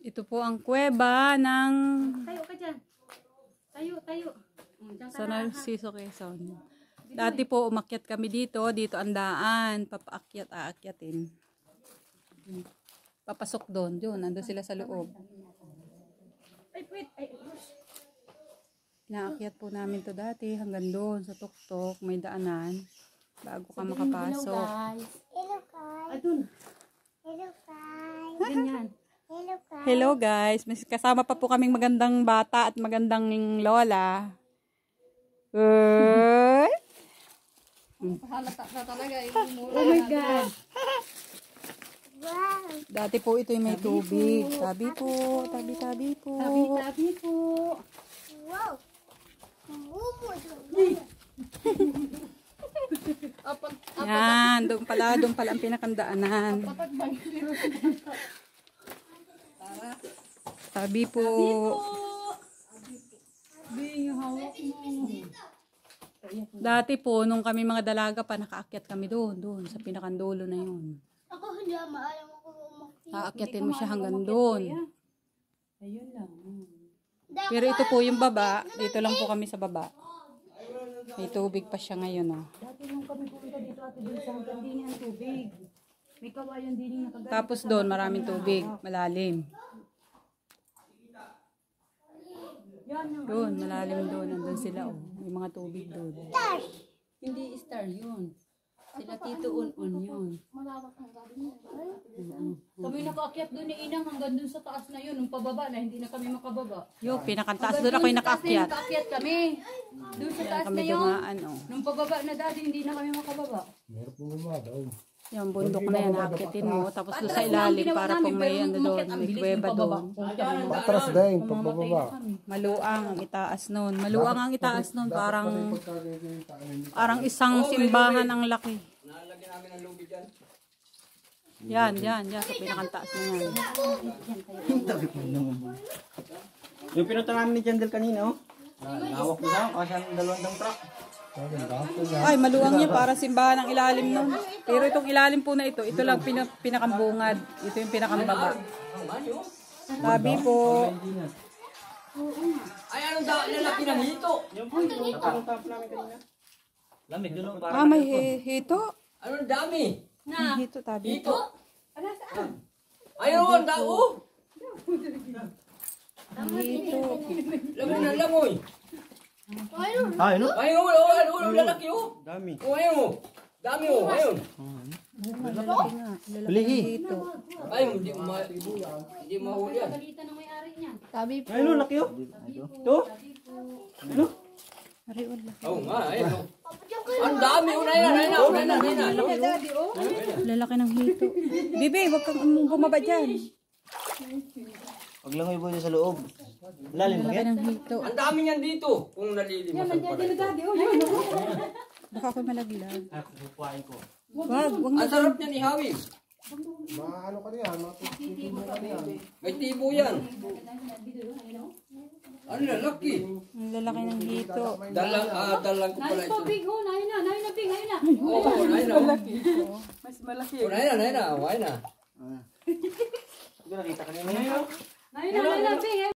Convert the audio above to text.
Ito po ang kuweba ng Tayo ka dyan. Tayo. San Narciso, Quezon. Dati po umakyat kami dito ang daan, aakyat-aakyatin. Papasok doon, nandun sila sa loob. Naakyat po namin to dati hanggang doon sa tuktok, may daanan bago ka makapasok. Hello guys. Hello guys. Ganyan. Hello guys, may kasama pa po kaming magandang bata at magandang lola. Halata na talaga. Oh my God. Wow. Dati po ito may tubig. Tabi po. Tabi po. Wow. Yan, doon pala ang pinakandaanan. Tabi po. Dati po, nung kami mga dalaga pa, nakaakyat kami doon sa pinakandulo na yun. Ako hindi maalam ako umakyat. Aakyatin mo siya hanggang doon. Ayun lang. Pero ito po yung baba. Dito lang po kami sa baba. May tubig pa siya ngayon. Dati nung kami pumunta dito at doon sa hanggang din ang tubig. May kawayan din yung nakagalit. Tapos doon, maraming tubig. Malalim. Doon, malalim doon. Nandun sila. May mga tubig doon. Hindi star yun. Sila Tito Un-Un yun. Malawak ang gabi niya. Kami nakaakyat doon ni Inang hanggang doon sa taas na yun. Nung pababa na, hindi na kami makababa. Yung pinakataas doon ako yung nakaakyat. Nakaakyat kami. Doon sa taas na Kami yun. dumaan. Nung pababa na dati, hindi na kami makababa. Yung bundok na yan, aakyatin mo. Tapos doon sa ilalim, para pong may ano doon, may kuweba doon. Patras din, pagbababa. Maluang ang itaas noon. Maluang ang itaas noon. Parang isang simbahan ang laki. Nalagyan namin ng lubid dyan. Yan, sa pinakantaas na yan. Yung pinunta namin ni Jandel kanina, oh. Nawak mo sa kasi ang dalawang truck. Ay, maluwang niya para simbahan ang ilalim nun. Pero itong ilalim po na ito lang pinakambungad. Ito yung pinakambaba. Sabi po. Ay, anong lalaki ng hito? Yung po, tapos namin kanina. Lamig doon, parang. May hito. Anong dami? May hito, tabi po. Ayun, dao. Hito. Lamoy na lamoy. Ano? Ayun, lalaki, oh. Dami. Oh, ayun, oh. Dami, oh, ayun. Lalaki nga. Lalaki hito. Ayun, hindi mahuli yan. Palitan ng may-ari niya. Ayun, laki oh. Ito? Ano? Ari, wala. Oo nga, ayun, oh. Ang dami, oh, na. Lalaki ng hito. Bibi, wag kang bumaba dyan. Huwag lang ibo sa loob. Lalim ba Lalaki yan? ng hito. Ang dami niyan dito. Kung nalilimasan pa rin. Baka ako malaglag. Kukuhain ko. Wag Ang sarap niyan ihawin. Ano ka niya? May tibo yan. Ano lalaki? Ang lalaki ng hito. Dalang ko pala ito. Big, oh, nahin na. Oo, nahin na. Mas malaki. Nahin na. Hindi nakita ka niya. Nahin na, Big.